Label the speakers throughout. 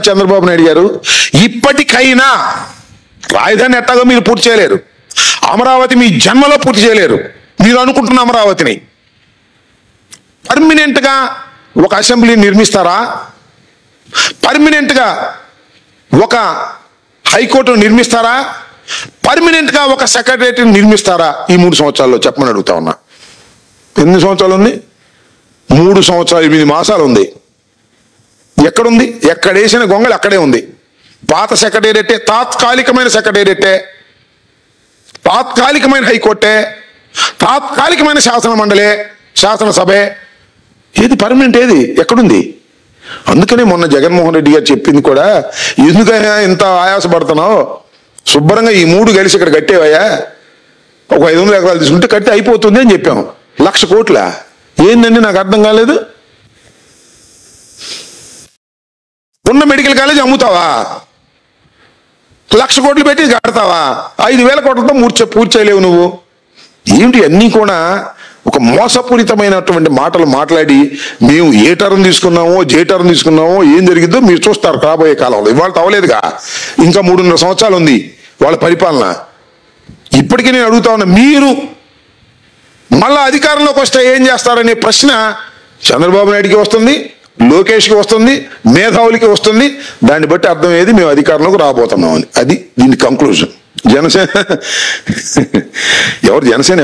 Speaker 1: చంద్రబాబు నాయుడు గారు, ఇప్పటికైనా రాజధాని ఎట్టాగో మీరు పూర్తి చేయలేరు, అమరావతి మీ జన్మలో పూర్తి చేయలేరు. మీరు అనుకుంటున్న అమరావతిని పర్మినెంట్గా ఒక అసెంబ్లీ నిర్మిస్తారా, పర్మినెంట్గా ఒక హైకోర్టు నిర్మిస్తారా, పర్మినెంట్గా ఒక సెక్రటరియట్ నిర్మిస్తారా? ఈ 3 సంవత్సరాల్లో చెప్పమని అడుగుతా ఉన్నా. ఎన్ని సంవత్సరాలు ఉంది? 3 సంవత్సరాలు 8 మాసాలు ఉంది. ఎక్కడుంది? ఎక్కడేసిన గొంగళి అక్కడే ఉంది. పాత సెక్రటేరియటే, తాత్కాలికమైన సెక్రటేరియటే, తాత్కాలికమైన హైకోర్టే, తాత్కాలికమైన శాసన మండలే, శాసనసభే. ఏది పర్మనెంట్? ఏది ఎక్కడుంది? అందుకనే మొన్న జగన్మోహన్ రెడ్డి గారు చెప్పింది కూడా, ఎందుకైనా ఇంత ఆయాసపడుతున్నావు, శుభ్రంగా ఈ 3 కలిసి ఇక్కడ కట్టేవయ్యా, ఒక 500 ఎకరాలు తీసుకుంటే కట్టి అయిపోతుంది అని చెప్పాము. 1,00,000 కోట్ల ఏందండి? నాకు అర్థం కాలేదు. ఉన్న మెడికల్ కాలేజ్ అమ్ముతావా? 1,00,000 కోట్లు పెట్టి కడతావా? 5,000 కోట్లతో పూర్తి చేయలేవు నువ్వు. ఏమిటి అన్నీ కూడా ఒక మోసపూరితమైనటువంటి మాటలు మాట్లాడి, మేము ఏ టర్మ్ తీసుకున్నామో జే టర్మ్ తీసుకున్నామో ఏం జరిగిద్దో మీరు చూస్తారు రాబోయే కాలంలో. ఇవాళ అవ్వలేదుగా, ఇంకా 3.5 సంవత్సరాలు ఉంది వాళ్ళ పరిపాలన. ఇప్పటికీ నేను అడుగుతా ఉన్నా, మీరు మళ్ళా అధికారంలోకి వస్తే ఏం చేస్తారనే ప్రశ్న చంద్రబాబు నాయుడికి వస్తుంది, లోకేష్కి వస్తుంది, మేధావులకి వస్తుంది. దాన్ని బట్టి అర్థం ఏది, మేము అధికారంలోకి రాబోతున్నామని. అది దీని కంక్లూజన్. జనసేన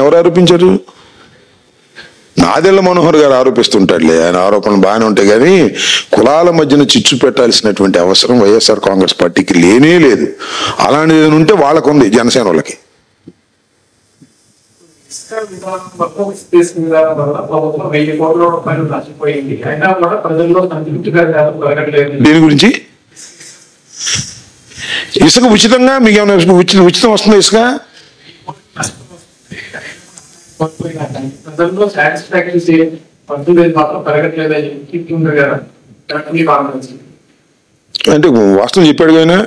Speaker 1: ఎవరు ఆరోపించారు? నాదెళ్ల మనోహర్ గారు ఆరోపిస్తుంటాడులే, ఆయన ఆరోపణలు బాగానే ఉంటాయి. కానీ కులాల మధ్యన చిచ్చు పెట్టాల్సినటువంటి అవసరం వైఎస్ఆర్ కాంగ్రెస్ పార్టీకి లేనే లేదు. అలాంటిది ఉంటే వాళ్ళకు ఉంది, జనసేన వాళ్ళకి. దీని గురించి ఇసుక ఉచితంగా మీకు ఏమైనా ఉచితం వస్తుందా? ఇసుక అంటే వాస్తవం చెప్పాడు కానీ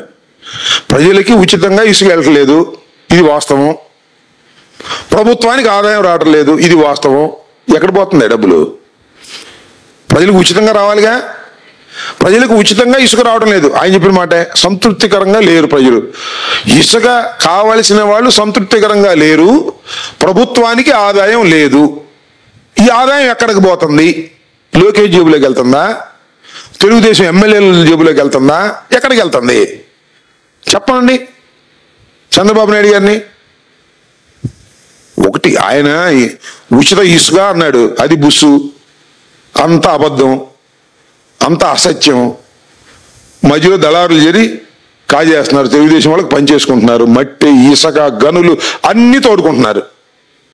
Speaker 1: ప్రజలకి ఉచితంగా ఇసుక వెళ్ళట్లేదు, ఇది వాస్తవం. ప్రభుత్వానికి ఆదాయం రావటం లేదు, ఇది వాస్తవం. ఎక్కడ పోతుంది డబ్బులు? ప్రజలకు ఉచితంగా రావాలిగా. ప్రజలకు ఉచితంగా ఇసుక రావడం లేదు. ఆయన చెప్పిన మాటే, సంతృప్తికరంగా లేరు ప్రజలు. ఇసుక కావలసిన వాళ్ళు సంతృప్తికరంగా లేరు, ప్రభుత్వానికి ఆదాయం లేదు. ఈ ఆదాయం ఎక్కడికి పోతుంది? లోకేష్ జేబులోకి వెళ్తుందా? తెలుగుదేశం ఎమ్మెల్యేల జేబులోకి వెళ్తుందా? ఎక్కడికి వెళ్తుంది చెప్పండి చంద్రబాబు నాయుడు గారిని. ఒకటి, ఆయన ఉచిత ఇసుక అన్నాడు, అది బుస్సు, అంత అబద్ధం, అంత అసత్యం. మధ్యలో దళారులు చేరి కాజేస్తున్నారు, తెలుగుదేశం వాళ్ళకి పనిచేసుకుంటున్నారు. మట్టి, ఇసుక, గనులు అన్ని తోడుకుంటున్నారు.